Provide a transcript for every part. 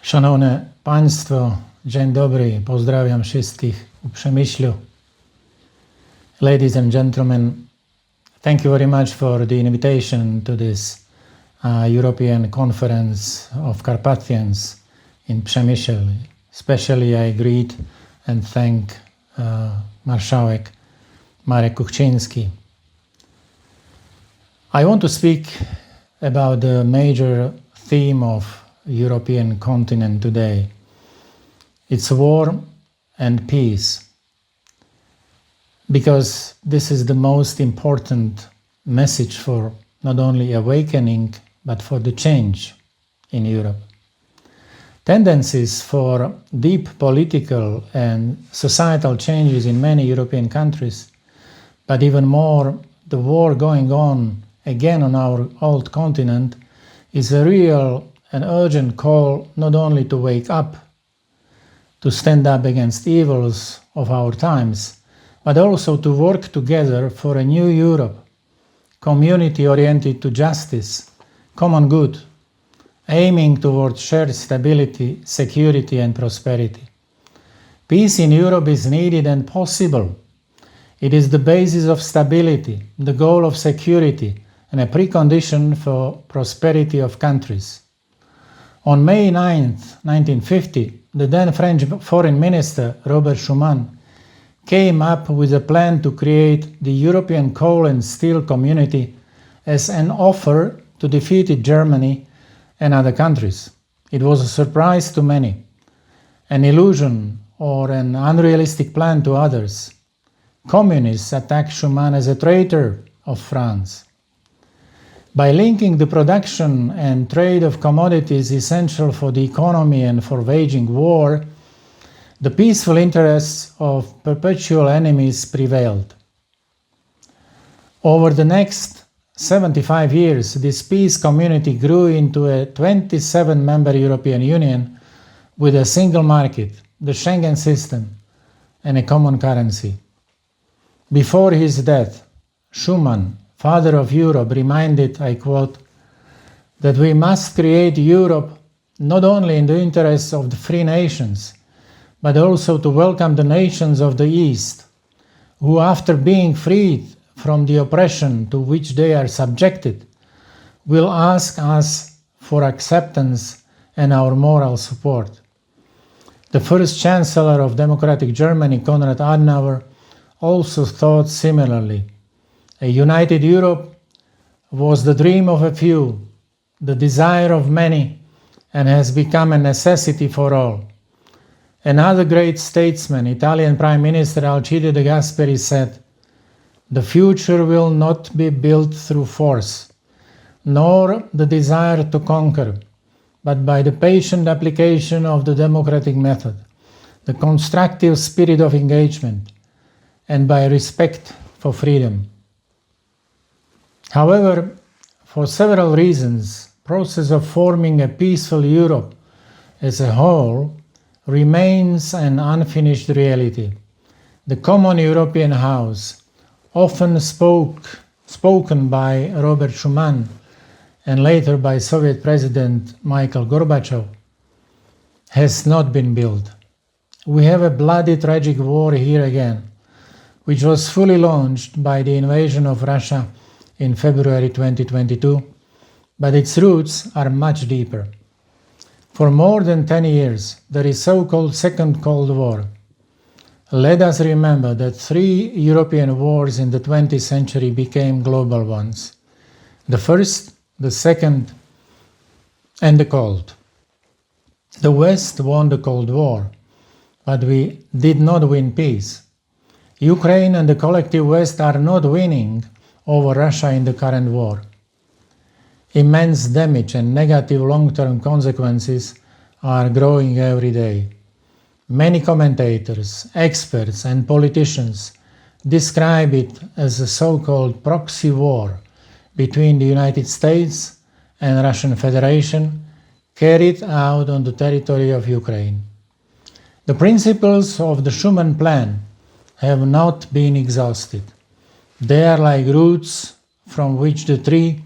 Szanowne Państwo, dzień dobry, pozdrawiam wszystkich u Przemyślu. Ladies and gentlemen, thank you very much for the invitation to this European Conference of Carpathians in Przemyśl. Especially I greet and thank Marszałek Marek Kuchciński. I want to speak about the major theme of European continent today. It's war and peace, because this is the most important message for not only awakening but for the change in Europe. Tendencies for deep political and societal changes in many European countries, but even more the war going on again on our old continent, is a real and urgent call not only to wake up, to stand up against evils of our times, but also to work together for a new Europe, community oriented to justice, common good, aiming towards shared stability, security and prosperity. Peace in Europe is needed and possible. It is the basis of stability, the goal of security, and a precondition for prosperity of countries. On May 9th, 1950, the then French Foreign Minister, Robert Schuman, came up with a plan to create the European Coal and Steel Community as an offer to defeated Germany and other countries. It was a surprise to many, an illusion or an unrealistic plan to others. Communists attacked Schuman as a traitor of France. By linking the production and trade of commodities essential for the economy and for waging war, the peaceful interests of perpetual enemies prevailed. Over the next 75 years, this peace community grew into a 27-member European Union with a single market, the Schengen system, and a common currency. Before his death, Schuman, father of Europe, reminded, I quote, that we must create Europe not only in the interests of the free nations, but also to welcome the nations of the East, who after being freed from the oppression to which they are subjected, will ask us for acceptance and our moral support. The first Chancellor of democratic Germany, Konrad Adenauer, also thought similarly. A united Europe was the dream of a few, the desire of many, and has become a necessity for all. Another great statesman, Italian Prime Minister Alcide de Gasperi, said, "The future will not be built through force, nor the desire to conquer, but by the patient application of the democratic method, the constructive spirit of engagement, and by respect for freedom." However, for several reasons, the process of forming a peaceful Europe as a whole remains an unfinished reality. The common European house, often spoken by Robert Schuman and later by Soviet President Mikhail Gorbachev, has not been built. We have a bloody, tragic war here again, which was fully launched by the invasion of Russia in February 2022, but its roots are much deeper. For more than 10 years, there is so-called Second Cold War. Let us remember that 3 European wars in the 20th century became global ones. The first, the second, and the Cold. The West won the Cold War, but we did not win peace. Ukraine and the collective West are not winning over Russia in the current war. Immense damage and negative long-term consequences are growing every day. Many commentators, experts and politicians describe it as a so-called proxy war between the United States and Russian Federation carried out on the territory of Ukraine. The principles of the Schuman Plan have not been exhausted. They are like roots from which the tree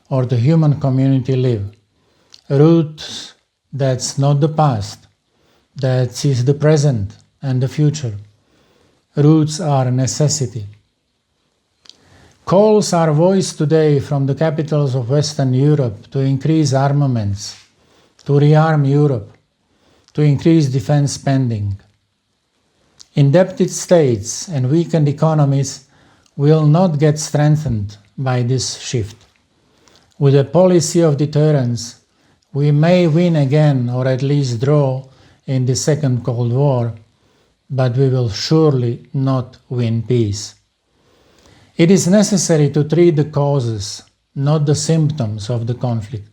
or the human community live. Roots That's not the past. That is the present and the future. Roots are a necessity. Calls are voiced today from the capitals of Western Europe to increase armaments, to rearm Europe, to increase defense spending. Indebted states and weakened economies will not get strengthened by this shift. With a policy of deterrence, we may win again or at least draw in the Second Cold War, but we will surely not win peace. It is necessary to treat the causes, not the symptoms of the conflict.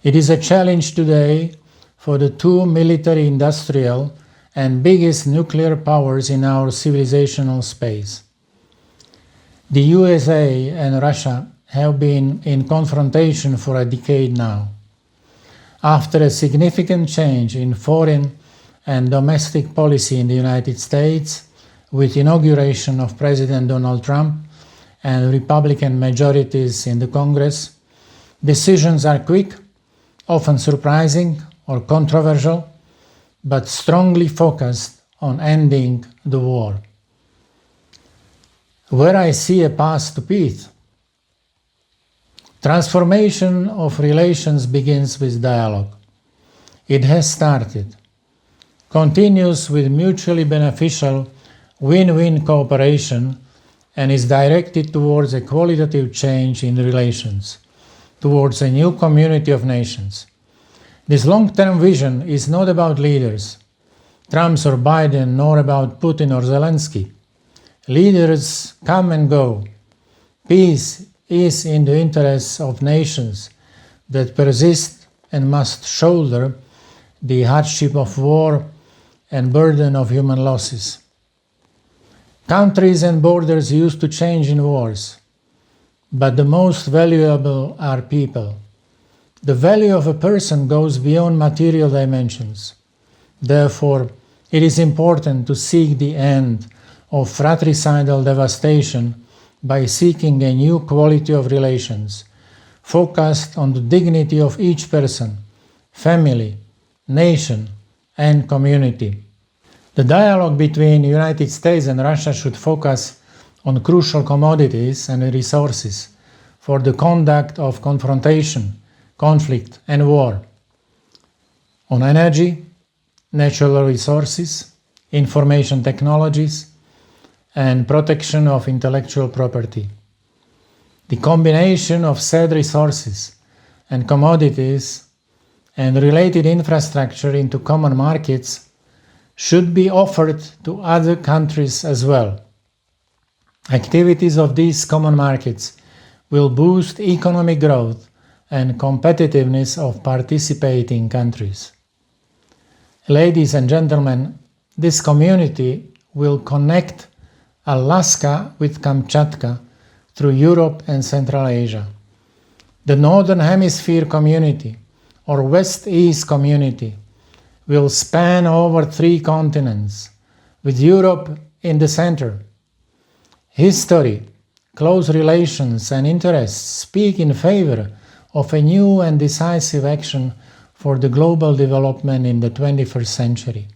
It is a challenge today for the two military, industrial, and biggest nuclear powers in our civilizational space. The USA and Russia have been in confrontation for a decade now. After a significant change in foreign and domestic policy in the United States, with inauguration of President Donald Trump and Republican majorities in the Congress, decisions are quick, often surprising or controversial, but strongly focused on ending the war. Where I see a path to peace. Transformation of relations begins with dialogue. It has started. Continues with mutually beneficial win-win cooperation and is directed towards a qualitative change in relations, towards a new community of nations. This long-term vision is not about leaders, Trump or Biden, nor about Putin or Zelensky. Leaders come and go. Peace is in the interests of nations that persist and must shoulder the hardship of war and burden of human losses. Countries and borders used to change in wars, but the most valuable are people. The value of a person goes beyond material dimensions. Therefore, it is important to seek the end of fratricidal devastation by seeking a new quality of relations, focused on the dignity of each person, family, nation, and community. The dialogue between the United States and Russia should focus on crucial commodities and resources for the conduct of confrontation, conflict, and war, on energy, natural resources, information technologies, and protection of intellectual property. The combination of said resources and commodities and related infrastructure into common markets should be offered to other countries as well. Activities of these common markets will boost economic growth and competitiveness of participating countries. Ladies and gentlemen, this community will connect Alaska with Kamchatka through Europe and Central Asia. The Northern Hemisphere community, or West-East community, will span over 3 continents, with Europe in the center. History, close relations, and interests speak in favor of a new and decisive action for the global development in the 21st century.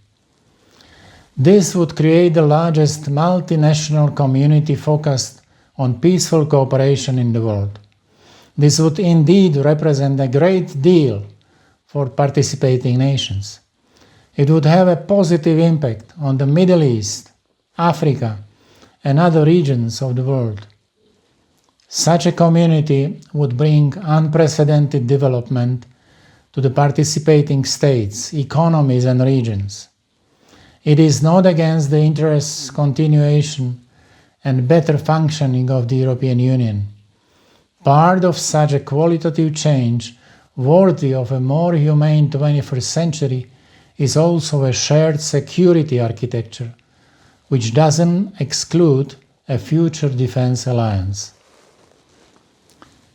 This would create the largest multinational community focused on peaceful cooperation in the world. This would indeed represent a great deal for participating nations. It would have a positive impact on the Middle East, Africa, and other regions of the world. Such a community would bring unprecedented development to the participating states, economies, and regions. It is not against the interests, continuation, and better functioning of the European Union. Part of such a qualitative change, worthy of a more humane 21st century, is also a shared security architecture, which doesn't exclude a future defense alliance.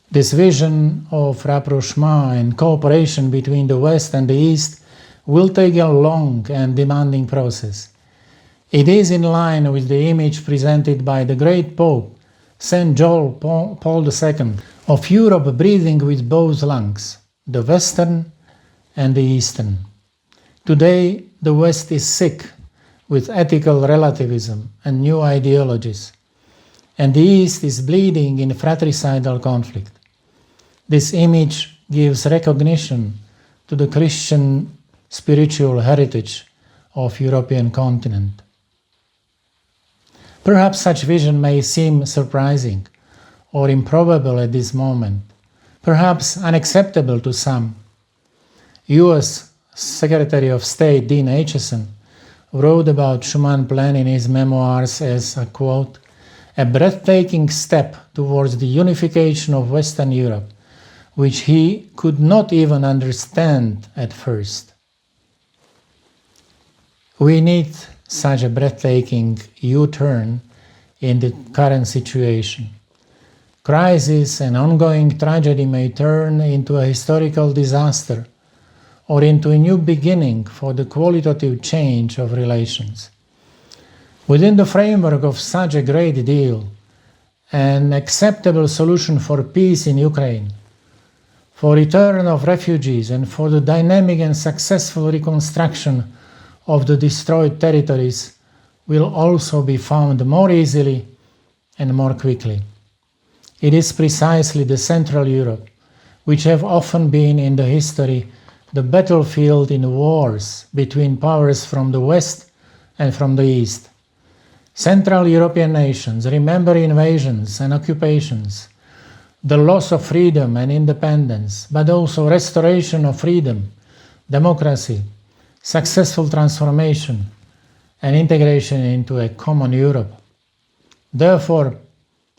This vision of rapprochement and cooperation between the West and the East will take a long and demanding process. It is in line with the image presented by the great Pope, St. John Paul II, of Europe breathing with both lungs, the Western and the Eastern. Today, the West is sick with ethical relativism and new ideologies, and the East is bleeding in fratricidal conflict. This image gives recognition to the Christian spiritual heritage of European continent. Perhaps such vision may seem surprising or improbable at this moment, perhaps unacceptable to some. US Secretary of State Dean Acheson wrote about Schuman Plan in his memoirs as a quote, "a breathtaking step towards the unification of Western Europe, which he could not even understand at first." We need such a breathtaking U-turn in the current situation. Crisis and ongoing tragedy may turn into a historical disaster or into a new beginning for the qualitative change of relations. Within the framework of such a great deal, an acceptable solution for peace in Ukraine, for return of refugees, and for the dynamic and successful reconstruction of the destroyed territories will also be found more easily and more quickly. It is precisely the Central Europe, which have often been in the history the battlefield in wars between powers from the West and from the East. Central European nations remember invasions and occupations, the loss of freedom and independence, but also restoration of freedom, democracy, successful transformation, and integration into a common Europe. Therefore,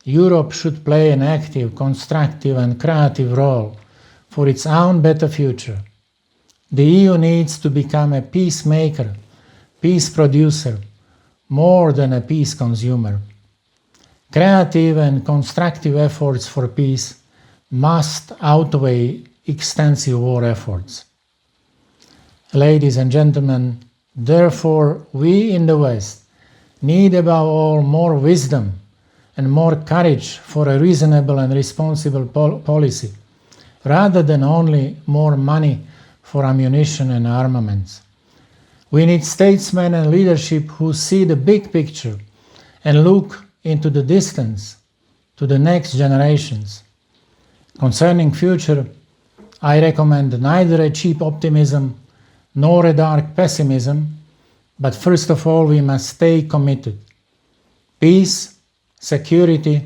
Europe should play an active, constructive, and creative role for its own better future. The EU needs to become a peacemaker, peace producer, more than a peace consumer. Creative and constructive efforts for peace must outweigh extensive war efforts. Ladies and gentlemen, therefore, we in the West need above all more wisdom and more courage for a reasonable and responsible policy, rather than only more money for ammunition and armaments. We need statesmen and leadership who see the big picture and look into the distance to the next generations. Concerning future, I recommend neither a cheap optimism nor a dark pessimism, but first of all we must stay committed. Peace, security,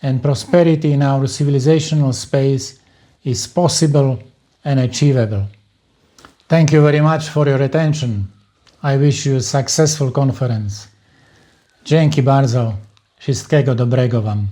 and prosperity in our civilizational space is possible and achievable. Thank you very much for your attention. I wish you a successful conference. Dzięki bardzo. Wszystkiego dobrego Wam.